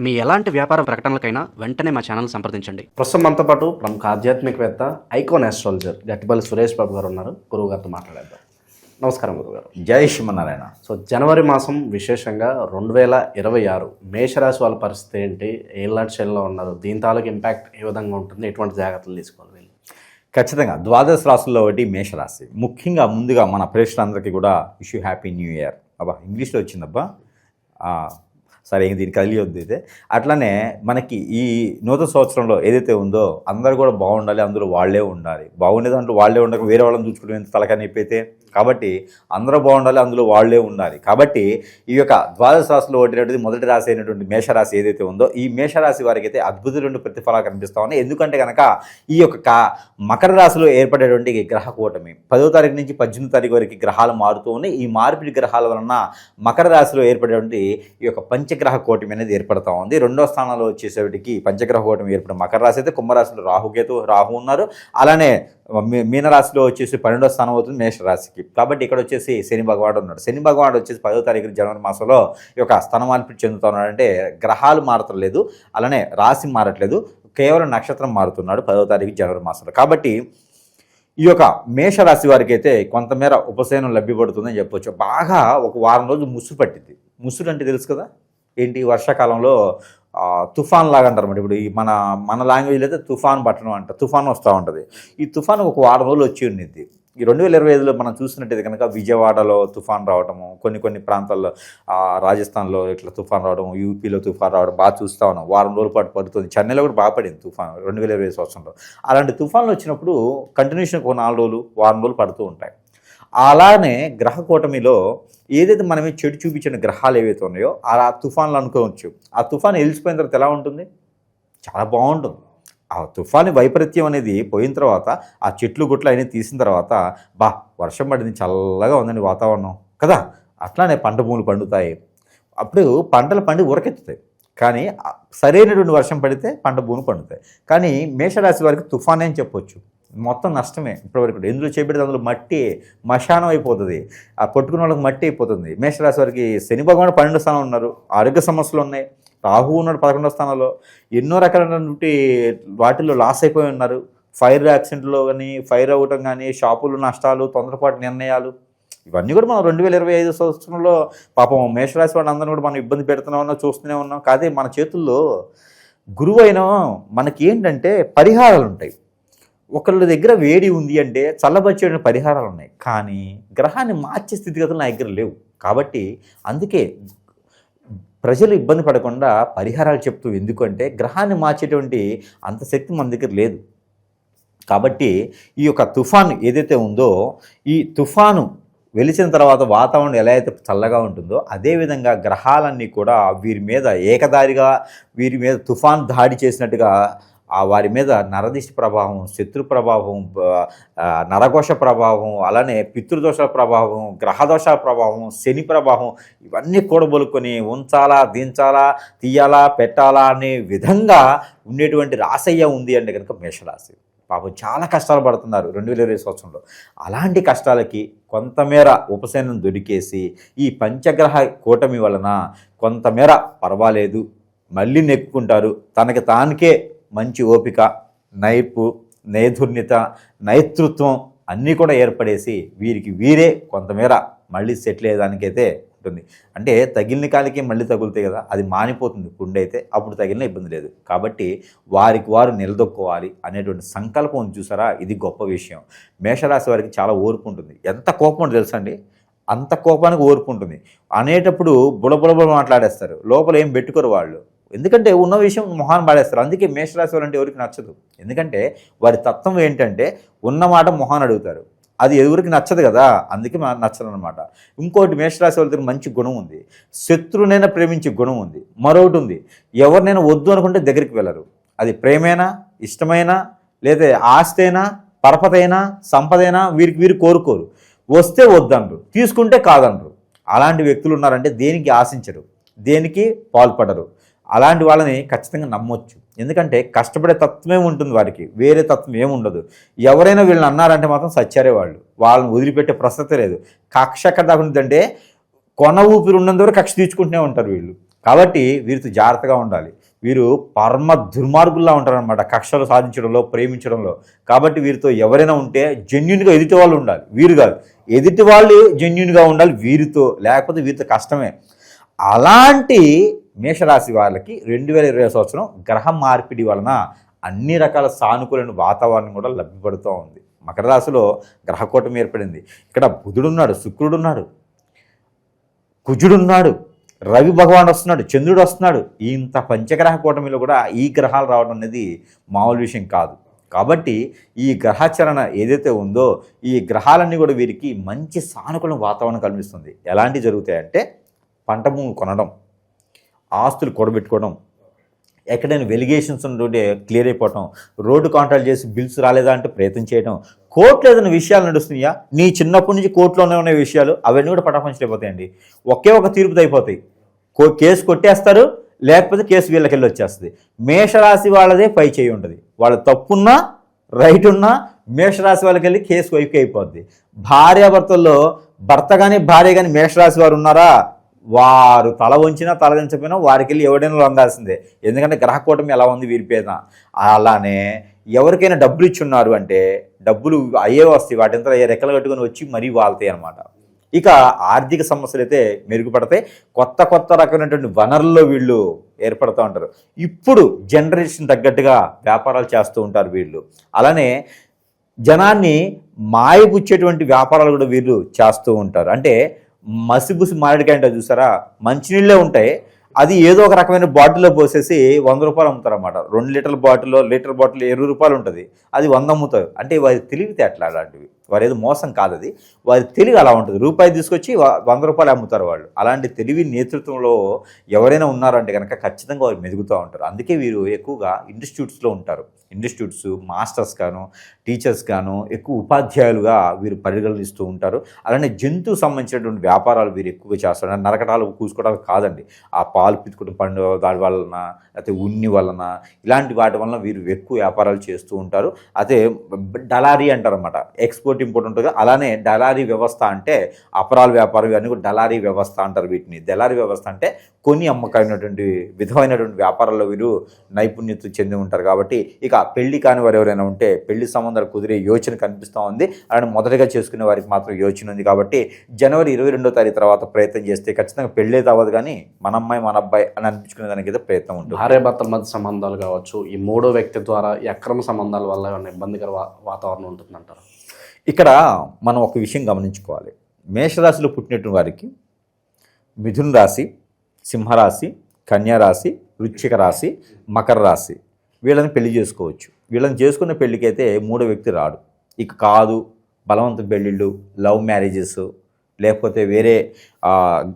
మీ ఎలాంటి వ్యాపార ప్రకటనలకైనా వెంటనే మా ఛానల్ సంప్రదించండి. ప్రస్తుతం మనతో పాటు ప్రముఖ ఆధ్యాత్మికవేత్త ఐకాన్ ఆస్ట్రాలజర్ గట్టిపల్లి సురేష్ బాబు గారు ఉన్నారు. గురువు గారితో మాట్లాడేద్దాం. నమస్కారం గురుగారు. జై శ్రీమన్నారాయణ. సో జనవరి మాసం విశేషంగా 2026 మేషరాశి వాళ్ళ పరిస్థితి ఏంటి, ఏలాంటి శైలిలో ఉన్నారు, దీని తాలూకు ఇంపాక్ట్ ఏ విధంగా ఉంటుంది, ఎటువంటి జాగ్రత్తలు తీసుకోవాలి? ఖచ్చితంగా ద్వాదశ రాశుల్లో ఒకటి మేషరాశి. ముఖ్యంగా ముందుగా మన ప్రేక్షకులందరికీ కూడా wish you happy new year. అబ్బా ఇంగ్లీష్లో వచ్చిందబ్బా, సరే దీనికి కలియొద్దు. అయితే అట్లనే మనకి ఈ నూతన సంవత్సరంలో ఏదైతే ఉందో అందరూ కూడా బాగుండాలి, అందరూ వాళ్ళే ఉండాలి. బాగుండే దాంట్లో వాళ్ళే ఉండక వేరే వాళ్ళని చూసుకుంటే ఎంత తలకాయ నొప్పి అయితే. కాబట్టి అందరూ బాగుండాలి, అందులో వాళ్ళే ఉండాలి. కాబట్టి ఈ యొక్క ద్వాదశ రాశిలో ఒకటి మొదటి రాశి అయినటువంటి మేషరాశి ఏదైతే ఉందో ఈ మేషరాశి వారికి అయితే అద్భుతమైన ప్రతిఫలాలు కనిపిస్తూ ఉన్నాయి. ఎందుకంటే కనుక ఈ యొక్క మకర రాశిలో ఏర్పడేటువంటి గ్రహ కూటమి 10వ తారీఖు నుంచి 18వ తారీఖు వరకు గ్రహాలు మారుతూ ఉన్నాయి. ఈ మార్పిడి గ్రహాల వలన మకర రాశిలో ఏర్పడేటువంటి ఈ యొక్క పంచగ్రహ కూటమి అనేది ఏర్పడుతూ ఉంది. 2వ స్థానంలో వచ్చేసేటికి పంచగ్రహ కూటమి ఏర్పడిన మకర రాశి అయితే, కుంభరాశిలో రాహు ఉన్నారు. అలానే మీనరాశిలో వచ్చేసి 12వ స్థానం అవుతుంది మేషరాశికి. కాబట్టి ఇక్కడ వచ్చేసి శని భగవానుడు ఉన్నాడు. శని భగవానుడు వచ్చేసి 10వ తారీఖు జనవరి మాసంలో ఈ యొక్క స్థాన మార్పిడి చెందుతూ ఉన్నాడు. అంటే గ్రహాలు మారట్లేదు, అలానే రాశి మారట్లేదు, కేవలం నక్షత్రం మారుతున్నాడు 10వ తారీఖు జనవరి మాసంలో. కాబట్టి ఈ యొక్క మేషరాశి వారికి అయితే కొంతమేర ఉపశమనం లభ్యపడుతుందని చెప్పొచ్చు. బాగా ఒక వారం రోజులు ముసురు పట్టింది. ముసురు అంటే తెలుసు కదా ఏంటి, వర్షాకాలంలో తుఫాన్ లాగా అంటారు అన్నమాట. ఇప్పుడు ఈ మన లాంగ్వేజ్లో అయితే తుఫాన్ పట్టణం అంట, తుఫాన్ వస్తూ ఉంటుంది. ఈ తుఫాన్ ఒక వారం రోజులు వచ్చి ఉండింది. ఈ 2025లో మనం చూసినట్టయితే కనుక విజయవాడలో తుఫాన్ రావడము, కొన్ని ప్రాంతాల్లో రాజస్థాన్లో ఇట్లా తుఫాన్ రావడం, యూపీలో తుఫాన్ రావడం బాగా చూస్తూ ఉన్నాం. వారం రోజుల పాటు పడుతుంది. చెన్నైలో కూడా బాగా పడింది తుఫాన్ 2020 సంవత్సరంలో. అలాంటి తుఫాన్లు వచ్చినప్పుడు కంటిన్యూషన్ ఒక 4 రోజులు వారం రోజులు పడుతూ ఉంటాయి. అలానే గ్రహ కూటమిలో ఏదైతే మనమే చెడు చూపించిన గ్రహాలు ఏవైతే ఉన్నాయో ఆ తుఫాన్లు అనుకోవచ్చు. ఆ తుఫాన్ వెలిసిపోయిన తర్వాత ఎలా ఉంటుంది, చాలా బాగుంటుంది. ఆ తుఫాను వైపరీత్యం అనేది పోయిన తర్వాత ఆ చెట్లు గుట్లు అయినా తీసిన తర్వాత వర్షం పడింది, చల్లగా ఉందండి వాతావరణం కదా. అట్లానే పంట భూములు పండుతాయి. అప్పుడు పంటలు పండి ఉరకెత్తుతాయి. కానీ సరైనటువంటి వర్షం పడితే పంట భూములు పండుతాయి. కానీ మేషరాశి వారికి తుఫాన్ అని చెప్పొచ్చు. మొత్తం నష్టమే ఇప్పటివరకు. ఎందులో చేపెడితే అందులో మట్టి మశానం అయిపోతుంది. ఆ పట్టుకున్న వాళ్ళకి మట్టి అయిపోతుంది. మేషరాశి వారికి శని భగవానుడు 12వ స్థానం ఉన్నారు. ఆరోగ్య సమస్యలు ఉన్నాయి. రాహు ఉన్నాడు 11వ స్థానంలో. ఎన్నో రకాలైనటువంటి వాటిల్లో లాస్ అయిపోయి ఉన్నారు. ఫైర్ యాక్సిడెంట్లో కానీ, ఫైర్ అవ్వటం కానీ, షాపులు నష్టాలు, తొందరపాటు నిర్ణయాలు, ఇవన్నీ కూడా మనం 2025 సంవత్సరంలో పాపం మేషరాశి వాళ్ళందరూ కూడా మనం ఇబ్బంది పెడుతున్నామన్నా చూస్తూనే ఉన్నాం. కాదే మన చేతుల్లో గురువు అయినా మనకి ఏంటంటే పరిహారాలు ఉంటాయి. ఒకళ్ళ దగ్గర వేడి ఉంది అంటే చల్లబరిచే పరిహారాలు ఉన్నాయి. కానీ గ్రహాన్ని మార్చే స్థితిగతులు నా దగ్గర లేవు. కాబట్టి అందుకే ప్రజలు ఇబ్బంది పడకుండా పరిహారాలు చెప్తూ, ఎందుకంటే గ్రహాన్ని మార్చేటువంటి అంత శక్తి మన దగ్గర లేదు. కాబట్టి ఈ యొక్క తుఫాను ఏదైతే ఉందో ఈ తుఫాను వెలిసిన తర్వాత వాతావరణం ఎలా అయితే చల్లగా ఉంటుందో అదేవిధంగా గ్రహాలన్నీ కూడా వీరి మీద ఏకదారిగా వీరి మీద తుఫాన్ దాడి చేసినట్టుగా వారి మీద నరదిష్టి ప్రభావం, శత్రు ప్రభావం, నరఘోష ప్రభావం, అలానే పితృదోష ప్రభావం, గ్రహదోష ప్రభావం, శని ప్రభావం, ఇవన్నీ కూడబొలుకొని ఉంచాలా, దించాలా, తీయాలా, పెట్టాలా అనే విధంగా ఉండేటువంటి రాశయ్య ఉంది అంటే కనుక మేషరాశి. పాపం చాలా కష్టాలు పడుతున్నారు 2020 సంవత్సరంలో. అలాంటి కష్టాలకి కొంతమేర ఉపశమనం దొరికేసి ఈ పంచగ్రహ కూటమి వలన కొంతమేర పర్వాలేదు, మళ్ళీ నెక్కుంటారు. తనకి తానికే మంచి ఓపిక, నైపుణ్యత, నేతృత్వం అన్నీ కూడా ఏర్పడేసి వీరికి వీరే కొంతమేర మళ్ళీ సెటిల్ అయ్యేదానికైతే ఉంటుంది. అంటే తగిలిన కాలికి మళ్ళీ తగులుతాయి కదా, అది మానిపోతుంది పుండైతే, అప్పుడు తగిలిన ఇబ్బంది లేదు. కాబట్టి వారికి వారు నిలదొక్కోవాలి అనేటువంటి సంకల్పం ఉంది చూసారా, ఇది గొప్ప విషయం. మేషరాశి వారికి చాలా ఓర్పు ఉంటుంది. ఎంత కోపం ఉంటుంది తెలుసా అండి, అంత కోపానికి ఓర్పు ఉంటుంది. అనేటప్పుడు బుడబుడబుడ మాట్లాడేస్తారు, లోపల ఏం పెట్టుకోరు వాళ్ళు. ఎందుకంటే ఉన్న విషయం మొహాన్ని పాడేస్తారు. అందుకే మేషరాశి వారు అంటే ఎవరికి నచ్చదు. ఎందుకంటే వారి తత్వం ఏంటంటే ఉన్నమాట మొహాన్ని అడుగుతారు. అది ఎవరికి నచ్చదు కదా, అందుకే నచ్చదు అనమాట. ఇంకోటి మేషరాశి వాళ్ళ దగ్గర మంచి గుణం ఉంది, శత్రువునైనా ప్రేమించే గుణం ఉంది. మరొకటి ఉంది, ఎవరినైనా వద్దు అనుకుంటే దగ్గరికి వెళ్ళరు. అది ప్రేమైనా, ఇష్టమైనా, లేదా ఆస్తైనా, పరపతైనా, సంపదైనా వీరు కోరుకోరు. వస్తే వద్దంటారు, తీసుకుంటే కాదంటారు. అలాంటి వ్యక్తులు ఉన్నారంటే దేనికి ఆశించరు, దేనికి పాల్పడరు. అలాంటి వాళ్ళని ఖచ్చితంగా నమ్మొచ్చు. ఎందుకంటే కష్టపడే తత్వమే ఉంటుంది వారికి, వేరే తత్వం ఏముండదు. ఎవరైనా వీళ్ళని అన్నారంటే మాత్రం సచ్చారే వాళ్ళు, వాళ్ళని వదిలిపెట్టే ప్రసక్తే లేదు. కక్ష ఎక్కడ దాకా ఉంటుందంటే కొన ఊపిరి ఉన్నంత వరకు కక్ష తీర్చుకుంటూనే ఉంటారు వీళ్ళు. కాబట్టి వీరితో జాగ్రత్తగా ఉండాలి. వీరు పరమ దుర్మార్గుల్లా ఉంటారనమాట కక్షలు సాధించడంలో, ప్రేమించడంలో. కాబట్టి వీరితో ఎవరైనా ఉంటే జెన్యున్గా ఎదుటి వాళ్ళు ఉండాలి, వీరు కాదు. ఎదుటి వాళ్ళు జెన్యున్గా ఉండాలి వీరితో, లేకపోతే వీరితో కష్టమే. అలాంటి మేషరాశి వాళ్ళకి 2020 సంవత్సరం గ్రహ మార్పిడి వలన అన్ని రకాల సానుకూలమైన వాతావరణం కూడా లభ్యపడుతూ ఉంది. మకర రాశిలో గ్రహకూటమి ఏర్పడింది. ఇక్కడ బుధుడున్నాడు, శుక్రుడున్నాడు, కుజుడున్నాడు, రవి భగవాన్ వస్తున్నాడు, చంద్రుడు వస్తున్నాడు. ఇంత పంచగ్రహ కూటమిలో కూడా ఈ గ్రహాలు రావడం అనేది మామూలు విషయం కాదు. కాబట్టి ఈ గ్రహాచరణ ఏదైతే ఉందో ఈ గ్రహాలన్నీ కూడా వీరికి మంచి సానుకూల వాతావరణం కల్పిస్తుంది. ఎలాంటివి జరుగుతాయంటే పంట భూములు కొనడం, ఆస్తులు కూడబెట్టుకోవడం, ఎక్కడైనా వెలిగేషన్స్ ఉంటుంటే క్లియర్ అయిపోవటం, రోడ్డు కాంట్రాక్ట్ చేసి బిల్స్ రాలేదా అంటే ప్రయత్నం చేయడం, కోర్టులో ఏదైనా విషయాలు నడుస్తున్నాయా, నీ చిన్నప్పటి నుంచి కోర్టులోనే ఉన్న విషయాలు అవన్నీ కూడా పటాపంచలేకపోతాయండి. ఒకే ఒక తీర్పుతో అయిపోతాయి. కేసు కొట్టేస్తారు, లేకపోతే కేసు వీళ్ళకి వెళ్ళి వచ్చేస్తుంది. మేషరాశి వాళ్ళదే పై చేయి ఉంటుంది. వాళ్ళ తప్పున్నా రైట్ ఉన్నా మేషరాశి వాళ్ళకి వెళ్ళి కేసు వైపు అయిపోద్ది. భార్యాభర్తల్లో భర్త కానీ భార్య కానీ మేషరాశి వారు ఉన్నారా, వారు తల వంచినా తల వంచకపోయినా వారికి వెళ్ళి ఎవడైనా లొంగాల్సిందే. ఎందుకంటే గ్రహకూటమి ఎలా ఉంది వీరి పేద. అలానే ఎవరికైనా డబ్బులు ఇచ్చి ఉన్నారు అంటే డబ్బులు అయ్యే వస్తాయి, వాటింతా రెక్కలు కట్టుకొని వచ్చి మరీ వాళ్తాయి అన్నమాట. ఇక ఆర్థిక సమస్యలు అయితే మెరుగుపడతాయి. కొత్త కొత్త రకమైనటువంటి వనరుల్లో వీళ్ళు ఏర్పడుతూ ఉంటారు. ఇప్పుడు జనరేషన్ తగ్గట్టుగా వ్యాపారాలు చేస్తూ ఉంటారు వీళ్ళు. అలానే జనాన్ని మాయపుచ్చేటువంటి వ్యాపారాలు కూడా వీళ్ళు చేస్తూ ఉంటారు. అంటే మసిబుసి మారేడుకాయ అంటే చూసారా, మంచినీళ్ళే ఉంటాయి, అది ఏదో ఒక రకమైన బాటిల్లో పోసేసి 100 రూపాయలు అమ్ముతారు అన్నమాట. 2 లీటర్ల బాటిల్లో లీటర్ బాటిల్ 20 రూపాయలు ఉంటుంది, అది 100 అమ్ముతారు. అంటే వారి తెలివితే అట్లా అలాంటివి, వారు ఏదో మోసం కాదు, అది వారి తెలివి అలా ఉంటుంది. రూపాయి తీసుకొచ్చి 100 రూపాయలు అమ్ముతారు వాళ్ళు. అలాంటి తెలివి నేతృత్వంలో ఎవరైనా ఉన్నారంటే కనుక ఖచ్చితంగా వారు మెదుగుతూ ఉంటారు. అందుకే వీరు ఎక్కువగా ఇన్స్టిట్యూట్స్లో ఉంటారు. ఇన్స్టిట్యూట్స్ మాస్టర్స్ గాను టీచర్స్ గాను ఎక్కువ ఉపాధ్యాయులుగా వీరు పరిగణిస్తూ ఉంటారు. అలానే జంతువు సంబంధించినటువంటి వ్యాపారాలు వీరు ఎక్కువగా చేస్తారు. నరకటాలు కూసుకోవడాలు కాదండి, ఆ పాలు పితుకుని పండు దాని వలన లేకపోతే ఉన్ని వలన ఇలాంటి వాటి వలన వీరు ఎక్కువ వ్యాపారాలు చేస్తూ ఉంటారు. అదే డలారీ అంటారు అన్నమాట, ఎక్స్పోర్ట్ ఇంపోర్ట్ ఉంటుంది. అలానే డలారీ వ్యవస్థ అంటే అపరాల వ్యాపారం, ఇవన్నీ కూడా డలారీ వ్యవస్థ అంటారు వీటిని. దళారీ వ్యవస్థ అంటే కొని అమ్మకమైనటువంటి విధమైనటువంటి వ్యాపారాల్లో వీరు నైపుణ్యత చెంది ఉంటారు. కాబట్టి ఇక పెళ్లి కాని వారు ఎవరైనా ఉంటే పెళ్లి సంబంధాలు కుదిరే యోచన కనిపిస్తూ ఉంది. అలానే మొదటగా చేసుకునే వారికి మాత్రం యోచన ఉంది. కాబట్టి జనవరి 22వ తారీఖు తర్వాత ప్రయత్నం చేస్తే ఖచ్చితంగా పెళ్ళే అవ్వదు, కానీ మన అమ్మాయి మన అబ్బాయి అని అనిపించుకునే దానికి అయితే ప్రయత్నం ఉంటుంది. భార్యాభర్తల మధ్య సంబంధాలు కావచ్చు, ఈ మూడో వ్యక్తి ద్వారా ఈ అక్రమ సంబంధాల వల్ల ఏమైనా ఇబ్బందికర వాతావరణం ఉంటుందంటారు. ఇక్కడ మనం ఒక విషయం గమనించుకోవాలి. మేషరాశిలో పుట్టినటువంటి వారికి మిథున రాశి, సింహరాశి, కన్యారాశి, వృశ్చిక రాశి, మకర రాశి వీళ్ళని పెళ్లి చేసుకోవచ్చు. వీళ్ళని చేసుకున్న పెళ్ళికైతే మూడో వ్యక్తి రాడు. ఇక కాదు బలవంత పెళ్ళిళ్ళు, లవ్ మ్యారేజెస్, లేకపోతే వేరే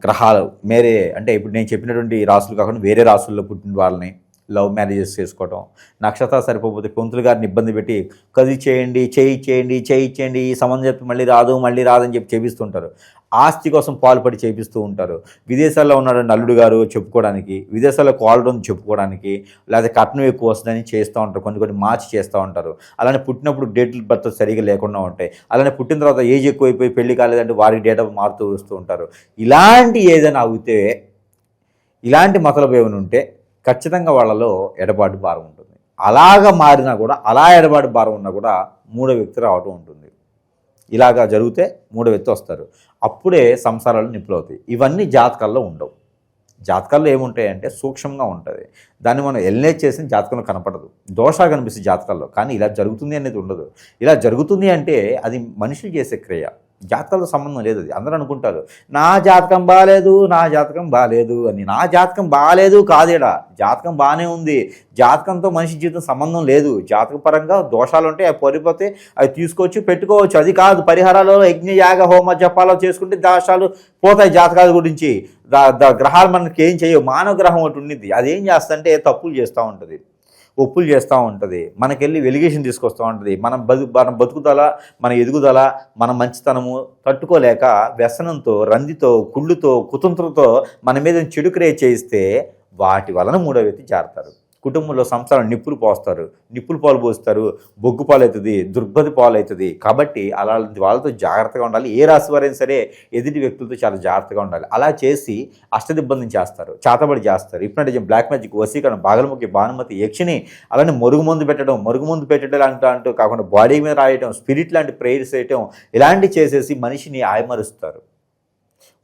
గ్రహాలు వేరే, అంటే ఇప్పుడు నేను చెప్పినటువంటి రాసులు కాకుండా వేరే రాసుల్లో పుట్టిన వాళ్ళని లవ్ మ్యారేజెస్ చేసుకోవటం, నక్షత్రాలు సరిపోతే పొంతులు గారిని ఇబ్బంది పెట్టి కది చేయండి, చేయించేయండి, ఈ సంబంధం చెప్పి మళ్ళీ రాదని చెప్పి చేపిస్తుంటారు. ఆస్తి కోసం పాల్పడి చేపిస్తూ ఉంటారు. విదేశాల్లో ఉన్నాడు నల్లుడు గారు చెప్పుకోవడానికి, విదేశాల్లో కోళ్ళని చెప్పుకోవడానికి, లేకపోతే కట్నం ఎక్కువ వస్తుందని చేస్తూ ఉంటారు. కొన్ని మార్చి చేస్తూ ఉంటారు. అలానే పుట్టినప్పుడు డేట్ ఆఫ్ బర్త్ సరిగా లేకుండా ఉంటాయి. అలానే పుట్టిన తర్వాత ఏజ్ ఎక్కువైపోయి పెళ్లి కాలేదంటే వారికి డేట్ ఆఫ్ మారుతూ వస్తూ ఉంటారు. ఇలాంటి ఏదైనా అవుతే, ఇలాంటి మతలబు ఏమైనా ఉంటే ఖచ్చితంగా వాళ్ళలో ఎడబాటు భారం ఉంటుంది. అలాగ మారినా కూడా, అలా ఎడబాటు భారం ఉన్నా కూడా మూడో వ్యక్తి రావటం ఉంటుంది. ఇలాగా జరిగితే మూడో వ్యక్తి వస్తారు. అప్పుడే సంసారాలు నిప్పులవుతాయి. ఇవన్నీ జాతకాల్లో ఉండవు. జాతకాల్లో ఏముంటాయంటే సూక్ష్మంగా ఉంటుంది. దాన్ని మనం ఎల్నేజ్ చేసిన జాతకంలో కనపడదు. దోషాలు కనిపిస్తుంది జాతకాల్లో, కానీ ఇలా జరుగుతుంది అనేది ఉండదు. ఇలా జరుగుతుంది అంటే అది మనుషులు చేసే క్రియ, జాతకాలతో సంబంధం లేదు. అది అందరూ అనుకుంటారు నా జాతకం బాగాలేదు అని. నా జాతకం బాగాలేదు కాదేడా, జాతకం బాగానే ఉంది. జాతకంతో మనిషి జీవితం సంబంధం లేదు. జాతక పరంగా దోషాలు ఉంటే అవి పడిపోతే అవి తీసుకొచ్చి పెట్టుకోవచ్చు. అది కాదు, పరిహారాలు యజ్ఞ యాగ హోమ జపాలు చేసుకుంటే దోషాలు పోతాయి. జాతకాల గురించి గ్రహాలు మనకి ఏం చేయవు. మానవ గ్రహం ఒకటి ఉండిద్ది, అదేం చేస్తుంటే తప్పులు చేస్తూ ఉంటుంది, ఒప్పులు చేస్తూ ఉంటుంది, మనకెళ్ళి వెలిగేషన్ తీసుకొస్తూ ఉంటుంది. మన బతుకుదల, మన ఎదుగుదల, మన మంచితనము తట్టుకోలేక వ్యసనంతో, రందితో, కుళ్ళుతో, కుతంత్రంతో మన మీద చెడు క్రియ చేయిస్తే వాటి వలన మూడో వ్యక్తి చేరతారు. కుటుంబంలో సంసారం నిప్పులు పోస్తారు, నిప్పులు పాలు పోస్తారు, బొగ్గు పాలు అవుతుంది, దుర్గతి పాలు అవుతుంది. కాబట్టి అలాంటి వాళ్ళతో జాగ్రత్తగా ఉండాలి. ఏ రాశి వారైనా సరే ఎదుటి వ్యక్తులతో చాలా జాగ్రత్తగా ఉండాలి. అలా చేసి అష్టదిబ్బందిని చేస్తారు, చాతబడి చేస్తారు. ఇప్పుడు బ్లాక్ మ్యాజిక్, వశీకరణ, బాగలముఖి, భానుమతి, యక్షిని, అలానే మరుగుమందు పెట్టడం అంటూ కాకుండా బాడీ మీద రాయటం, స్పిరిట్ లాంటి ప్రేయర్స్ చేయటం, ఇలాంటివి చేసేసి మనిషిని ఆయమరుస్తారు,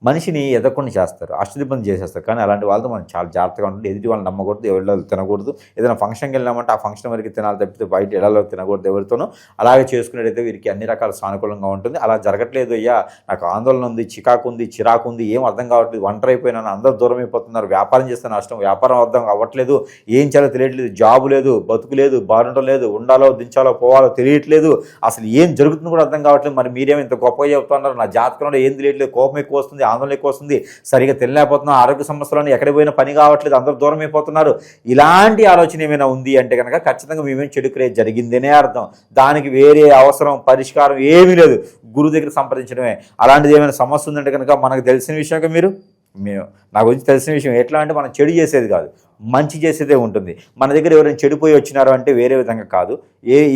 మనిషిని ఎదగకుండా చేస్తారు, అష్టదిబ్బంది చేసేస్తారు. కానీ అలాంటి వాళ్ళతో మనం చాలా జాగ్రత్తగా ఉంటుంది. ఎదుటి వాళ్ళని నమ్మకూడదు, ఎవరిలో తినకూడదు. ఏదైనా ఫంక్షన్కి వెళ్ళామంటే ఆ ఫంక్షన్ వరకు తినాలి తప్పితే బయట ఎడలో తినకూడదు ఎవరితోనూ. అలాగే చేసుకునేటైతే వీరికి అన్ని రకాల సానుకూలంగా ఉంటుంది. అలా జరగట్లేదు అయ్యా, నాకు ఆందోళన ఉంది, చికాకు ఉంది, చిరాకు ఉంది, ఏం అర్థం కావట్లేదు, ఒంటరి అయిపోయినాను, అందరూ దూరం అయిపోతున్నారు, వ్యాపారం చేస్తే నష్టం, వ్యాపారం అర్థం అవ్వట్లేదు, ఏం చేయాలో తెలియట్లేదు, జాబు లేదు, బతుకు లేదు, బాగుండటం లేదు, ఉండాలో దించాలో పోవాలో తెలియట్లేదు, అసలు ఏం జరుగుతుందో కూడా అర్థం కావట్లేదు. మరి మీరేమో ఇంత గొప్పగా చెప్తున్నారు, నా జాతకంలో ఏం తెలియట్లేదు, కోపం ఎక్కువ వస్తుంది, ఆందోళన ఎక్కువ వస్తుంది, సరిగా తెలియలేకపోతున్నాం, ఆరోగ్య సమస్యలను ఎక్కడికి పోయినా పని కావట్లేదు, అందరూ దూరం అయిపోతున్నారు. ఇలాంటి ఆలోచన ఏమైనా ఉంది అంటే కనుక ఖచ్చితంగా మేమేం చెడు క్రియ జరిగిందనే అర్థం. దానికి వేరే అవసరం, పరిష్కారం ఏమీ లేదు, గురువు దగ్గర సంప్రదించడమే. అలాంటిది ఏమైనా సమస్య ఉందంటే కనుక మనకు తెలిసిన విషయంగా నాకు గురించి తెలిసిన విషయం ఎట్లా అంటే మనం చెడు చేసేది కాదు, మంచి చేసేదే ఉంటుంది. మన దగ్గర ఎవరైనా చెడిపోయి వచ్చినారు అంటే వేరే విధంగా కాదు,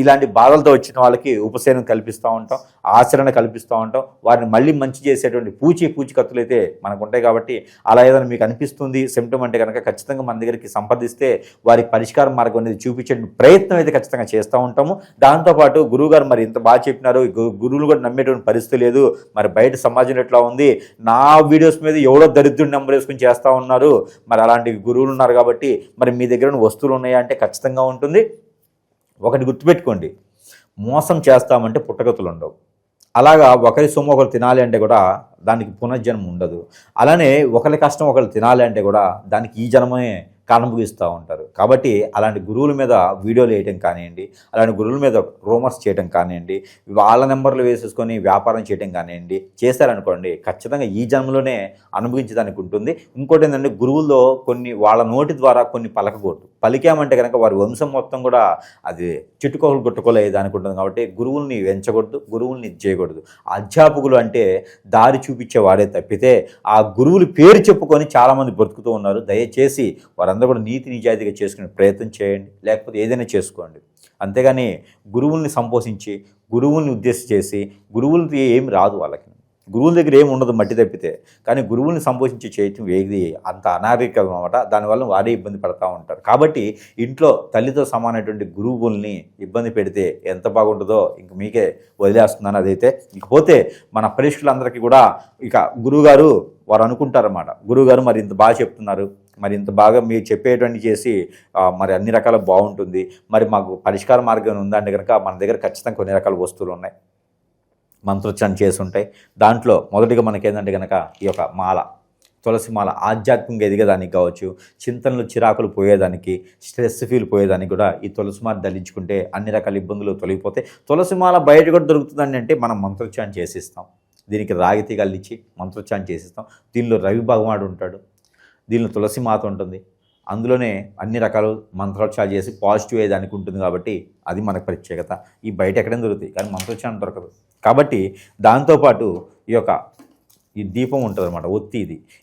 ఇలాంటి బాధలతో వచ్చిన వాళ్ళకి ఉపశమనం కల్పిస్తూ ఉంటాం, ఆచరణ కల్పిస్తూ ఉంటాం. వారిని మళ్ళీ మంచి చేసేటువంటి పూచికత్తులు అయితే మనకు ఉంటాయి. కాబట్టి అలా ఏదైనా మీకు అనిపిస్తుంది సిమ్టమ్ అంటే కనుక ఖచ్చితంగా మన దగ్గరికి సంప్రదిస్తే వారికి పరిష్కార మార్గం అనేది చూపించే ప్రయత్నం అయితే ఖచ్చితంగా చేస్తూ ఉంటాము. దాంతోపాటు గురువుగారు మరి ఇంత బాగా చెప్పినారు, గురువులు కూడా నమ్మేటువంటి పరిస్థితి లేదు, మరి బయట సమాజంలో ఎట్లా ఉంది, నా వీడియోస్ మీద ఎవడో దరిద్రుడి నెంబర్ వేసుకుని చేస్తూ ఉన్నారు, మరి అలాంటి గురువులు ఉన్నారు. కాబట్టి మరి మీ దగ్గర వస్తువులు ఉన్నాయా అంటే ఖచ్చితంగా ఉంటుంది. ఒకటి గుర్తుపెట్టుకోండి, మోసం చేస్తామంటే పుట్టగతులు ఉండవు. అలాగా ఒకరి సొమ్ము ఒకరు తినాలి అంటే కూడా దానికి పునర్జన్మ ఉండదు. అలానే ఒకరి కష్టం ఒకరు తినాలి అంటే కూడా దానికి ఈ జన్మే కారణభూగిస్తూ ఉంటారు. కాబట్టి అలాంటి గురువుల మీద వీడియోలు వేయటం కానివ్వండి, అలాంటి గురువుల మీద రూమర్స్ చేయడం కానివ్వండి, వాళ్ళ నెంబర్లు వేసేసుకొని వ్యాపారం చేయడం కానివ్వండి చేశారనుకోండి, ఖచ్చితంగా ఈ జన్మలోనే అనుభవించడానికి ఉంటుంది. ఇంకోటి ఏంటంటే గురువుల్లో కొన్ని వాళ్ళ నోటి ద్వారా కొన్ని పలికామంటే కనుక వారి వంశం మొత్తం కూడా అది చిట్టుకోలు గుట్టుకోలేదు ఉంటుంది. కాబట్టి గురువుల్ని వెంచకూడదు, గురువుల్ని చేయకూడదు. అధ్యాపకులు అంటే దారి చూపించేవాడే తప్పితే ఆ గురువులు పేరు చెప్పుకొని చాలామంది బ్రతుకుతూ ఉన్నారు. దయచేసి వారందరూ కూడా నీతి నిజాయితీగా చేసుకునే ప్రయత్నం చేయండి, లేకపోతే ఏదైనా చేసుకోండి. అంతేగాని గురువుల్ని సంపోషించి, గురువుల్ని ఉద్దేశం చేసి, గురువులకి ఏమి రాదు, వాళ్ళకి గురువుల దగ్గర ఏమి ఉండదు మట్టి తప్పితే. కానీ గురువుల్ని సంపోషించి చేయటం ఏది అంత అనాగరికం అన్నమాట. దానివల్ల వారే ఇబ్బంది పడుతూ ఉంటారు. కాబట్టి ఇంట్లో తల్లితో సమానమైనటువంటి గురువుల్ని ఇబ్బంది పెడితే ఎంత బాగుంటుందో ఇంక మీకే వదిలేస్తున్నాను. అదైతే ఇకపోతే మన పరీక్షలందరికీ కూడా ఇక గురువుగారు వారు అనుకుంటారన్నమాట, గురువుగారు మరి ఇంత బాగా చెప్తున్నారు, మరి ఇంత బాగా మీరు చెప్పేటువంటి చేసి మరి అన్ని రకాల బాగుంటుంది, మరి మాకు పరిష్కార మార్గం ఉందంటే కనుక మన దగ్గర ఖచ్చితంగా కొన్ని రకాల వస్తువులు ఉన్నాయి, మంత్రోచ్చారణ చేసి ఉంటాయి. దాంట్లో మొదటిగా మనకేంటంటే కనుక ఈ యొక్క మాల, తులసి మాల ఆధ్యాత్మికంగా ఎదిగేదానికి కావచ్చు, చింతనలు చిరాకులు పోయేదానికి, స్ట్రెస్ ఫీల్ పోయేదానికి కూడా ఈ తులసి మాల ధరించుకుంటే అన్ని రకాల ఇబ్బందులు తొలగిపోతాయి. తులసి మాల బయట కూడా దొరుకుతుందండి అంటే మనం మంత్రోచ్చారణ చేసిస్తాం, దీనికి రాగి తీగలు ఇచ్చి మంత్రోచ్చారణ చేసిస్తాం. దీనిలో రవి భగవానుడు ఉంటాడు, దీనిలో తులసి మాత ఉంటుంది, అందులోనే అన్ని రకాలు మంత్రోచ్చారణ చేసి పాజిటివ్ అయ్యేదానికి ఉంటుంది. కాబట్టి అది మనకు ప్రత్యేకత. ఈ బయట ఎక్కడైనా దొరుకుతాయి కానీ మంత్రోచ్చారణ దొరకదు. కాబట్టి దాంతోపాటు ఈ దీపం ఉంటుంది అనమాట, ఒత్తి.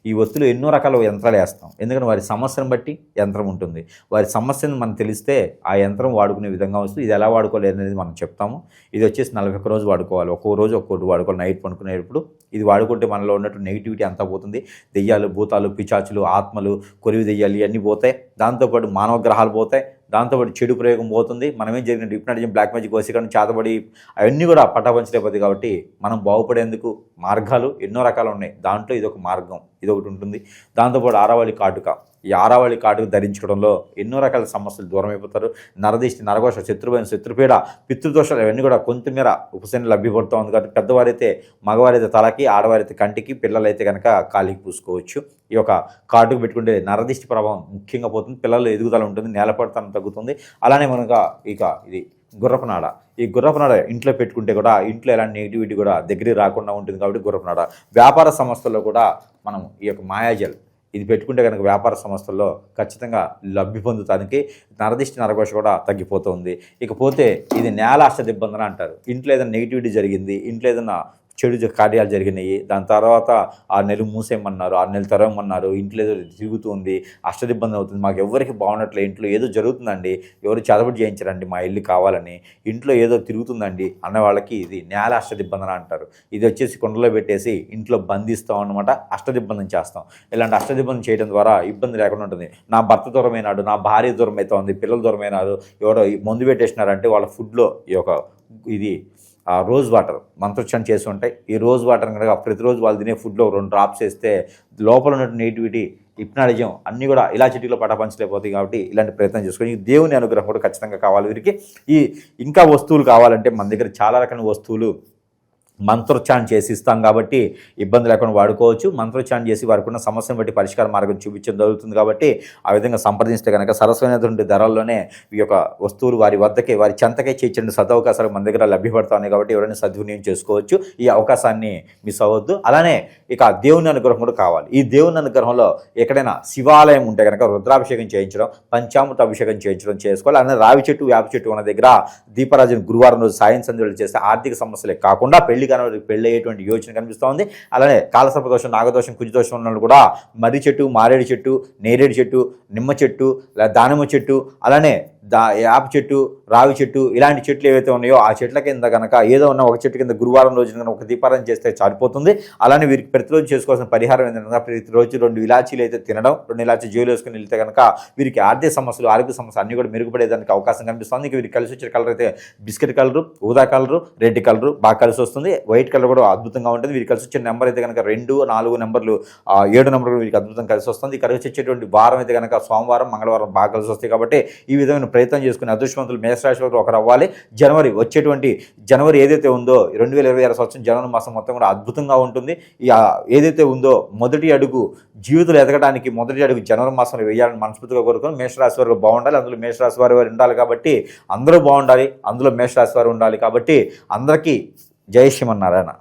ఈ ఒత్తిలో ఎన్నో రకాల యంత్రాలు వేస్తాం, ఎందుకంటే వారి సమస్యను బట్టి యంత్రం ఉంటుంది. వారి సమస్యను మనకు తెలిస్తే ఆ యంత్రం వాడుకునే విధంగా వస్తుంది. ఇది ఎలా వాడుకోవాలి అనేది మనం చెప్తాము. ఇది వచ్చేసి 41 రోజు వాడుకోవాలి, ఒక్కో రోజు ఒక్కోటి వాడుకోవాలి. నైట్ పడుకునేటప్పుడు ఇది వాడుకుంటే మనలో ఉన్నట్టు నెగిటివిటీ అంతా పోతుంది. దెయ్యాలు, భూతాలు, పిచాచులు, ఆత్మలు, కొరివి దెయ్యాలు ఇవన్నీ పోతాయి. దాంతోపాటు మానవ గ్రహాలు పోతాయి, దాంతోపాటు చెడు ప్రయోగం పోతుంది. మనమేం జరిగిన హిప్నాటిజం, బ్లాక్ మ్యాజిక్, వశీకరణ, చాతబడి అవన్నీ కూడా పటాపంచలేకపోతుంది. కాబట్టి మనం బాగుపడేందుకు మార్గాలు ఎన్నో రకాలు ఉన్నాయి. దాంట్లో ఇదొక మార్గం, ఇదొకటి ఉంటుంది. దాంతోపాటు ఆరావళి కాటుక, ఈ ఆరావళి కాటుక ధరించుకోవడంలో ఎన్నో రకాల సమస్యలు దూరం అయిపోతారు. నరదిష్టి, నరఘోష, శత్రుభయం, శత్రుపీడ, పితృదోషాలు ఇవన్నీ కూడా కొంతమేర ఉపశమనం లభ్యపడుతూ ఉంది. కాబట్టి పెద్దవారైతే మగవారైతే తలకి, ఆడవారైతే కంటికి, పిల్లలైతే కనుక కాలికి పూసుకోవచ్చు. ఈ యొక్క కాటుకు పెట్టుకుంటే నరదిష్టి ప్రభావం ముఖ్యంగా పోతుంది, పిల్లలు ఎదుగుదల ఉంటుంది, నేలపడతనం తగ్గుతుంది. అలానే మనకు ఇది గుర్రపునాడ, ఈ గుర్రపునాడ ఇంట్లో పెట్టుకుంటే కూడా ఇంట్లో ఎలాంటి నెగిటివిటీ కూడా దగ్గరికి రాకుండా ఉంటుంది. కాబట్టి గుర్రపునాడ. వ్యాపార సంస్థల్లో కూడా మనం ఈ యొక్క మాయాజల్ ఇది పెట్టుకుంటే కనుక వ్యాపార సంస్థల్లో ఖచ్చితంగా లబ్ధి పొందుతానికి నరదిష్టి, నరఘోష కూడా తగ్గిపోతుంది. ఇకపోతే ఇది నేల అష్టదిబ్బందన అంటారు. ఇంట్లో ఏదైనా నెగిటివిటీ జరిగింది, ఇంట్లో ఏదైనా చెడు కార్యాలు జరిగినాయి. దాని తర్వాత 6 నెలలు మూసేయమన్నారు, 6 నెలలు తెరవమన్నారు, ఇంట్లో ఏదో తిరుగుతుంది, అష్టదిబ్బంది అవుతుంది, మాకు ఎవరికి బాగున్నట్లే, ఇంట్లో ఏదో జరుగుతుందండి, ఎవరు చదవటి చేయించారండి మా ఇల్లు కావాలని, ఇంట్లో ఏదో తిరుగుతుందండి అన్న వాళ్ళకి ఇది నేల అష్టదిబ్బందన అంటారు. ఇది వచ్చేసి కుండలో పెట్టేసి ఇంట్లో బంధిస్తాం అన్నమాట, అష్టదిబ్బందం చేస్తాం. ఇలాంటి అష్టదిబ్బందం చేయడం ద్వారా ఇబ్బంది లేకుండా ఉంటుంది. నా భర్త దూరమైనాడు, నా భార్య దూరం అవుతుంది, పిల్లలు దూరమైనారు, ఎవరో మందు పెట్టేసినారంటే వాళ్ళ ఫుడ్లో ఇది రోజ్ వాటర్ మంత్రోచ్చారణ చేసి ఉంటాయి. ఈ రోజ్ వాటర్ కనుక ప్రతిరోజు వాళ్ళు తినే ఫుడ్లో 2 డ్రాప్స్ వేస్తే లోపల ఉన్న నెగిటివిటీ, హిప్నాటిజం అన్నీ కూడా ఇలా చిటిలో పటాపంచలేకపోతాయి. కాబట్టి ఇలాంటి ప్రయత్నం చేసుకొని దేవుని అనుగ్రహం కూడా ఖచ్చితంగా కావాలి వీరికి. ఇంకా వస్తువులు కావాలంటే మన దగ్గర చాలా రకాల వస్తువులు మంత్రోచ్చారణ చేసి ఇస్తాం కాబట్టి ఇబ్బంది లేకుండా వాడుకోవచ్చు. మంత్రోచ్చారణ చేసి వారికి ఉన్న సమస్యను బట్టి పరిష్కార మార్గం చూపించడం జరుగుతుంది. కాబట్టి ఆ విధంగా సంప్రదిస్తే కనుక సరస్వైనటువంటి ధరల్లోనే ఈ యొక్క వస్తువులు వారి వద్దకే, వారి చెంతకే చేర్చే సదవకాశాలు మన దగ్గర లభ్యపడతాయి. కాబట్టి ఎవరైనా సద్వినియోగం చేసుకోవచ్చు, ఈ అవకాశాన్ని మిస్ అవ్వద్దు. అలానే ఇక దేవుని అనుగ్రహం కూడా కావాలి. ఈ దేవుని అనుగ్రహంలో ఎక్కడైనా శివాలయం ఉంటే కనుక రుద్రాభిషేకం చేయించడం, పంచామృత అభిషేకం చేయించడం చేసుకోవాలి. అలానే రావి చెట్టు, వేప చెట్టు ఉన్న దగ్గర దీపరాజుని గురువారం రోజు సాయం సంధ్యలు చేస్తే ఆర్థిక సమస్యలే కాకుండా పెళ్లి అయ్యేటువంటి యోచన కనిపిస్తూ ఉంది. అలానే కాలసర్పదోషం, నాగదోషం, కుజదోషం ఉన్న కూడా మర్రి చెట్టు, మారేడు చెట్టు, నేరేడు చెట్టు, నిమ్మ చెట్టు, దానిమ్మ చెట్టు, అలానే యాప చెట్టు, రావి చెట్టు, ఇలాంటి చెట్లు ఏవైతే ఉన్నాయో ఆ చెట్ల కింద కనుక ఏదో ఉన్న ఒక చెట్టు కింద గురువారం రోజున కనుక ఒక దీపారాధన చేస్తే సరిపోతుంది. అలానే వీరికి ప్రతిరోజు చేసుకోవాల్సిన పరిహారం ఏంటంటే ప్రతిరోజు 2 ఇలాచీలు అయితే తినడం, 2 ఇలాచీ జోలు వేసుకుని వెళ్తే కనుక వీరికి ఆర్థిక సమస్యలు, ఆరోగ్య సమస్యలు అన్నీ కూడా మెరుగుపడేదానికి అవకాశం కనిపిస్తుంది. ఇంక వీరికి కలిసి వచ్చే కలర్ అయితే బిస్కెట్ కలరు, ఊదా కలరు, రెడ్ కలరు బాగా కలిసి వస్తుంది. వైట్ కలర్ కూడా అద్భుతంగా ఉంటుంది. వీరికి కలిసి వచ్చే నెంబర్ అయితే కనుక 2, 4 నెంబర్లు, 7 నెంబర్లు వీరికి అద్భుతంగా కలిసి వస్తుంది. కలిసి వచ్చేటువంటి వారం అయితే కనుక సోమవారం, మంగళవారం బాగా కలిసి వస్తాయి. కాబట్టి ఈ విధమైన ప్రయత్నం చేసుకుని అదృష్టవంతులు మేషరాశి వారు ఒకరు అవ్వాలి. వచ్చేటువంటి జనవరి ఏదైతే ఉందో 2026 సంవత్సరం జనవరి మాసం మొత్తం కూడా అద్భుతంగా ఉంటుంది. ఏదైతే ఉందో మొదటి అడుగు జీవితంలో ఎదగడానికి మొదటి అడుగు జనవరి మాసంలో వేయాలని మనస్ఫూర్తిగా కోరుకొని మేషరాశి వారు బాగుండాలి. అందులో మేషరాశి వారు ఉండాలి కాబట్టి అందరూ బాగుండాలి, అందులో మేషరాశి వారు ఉండాలి. కాబట్టి అందరికీ జై శ్రీమన్నారాయణ.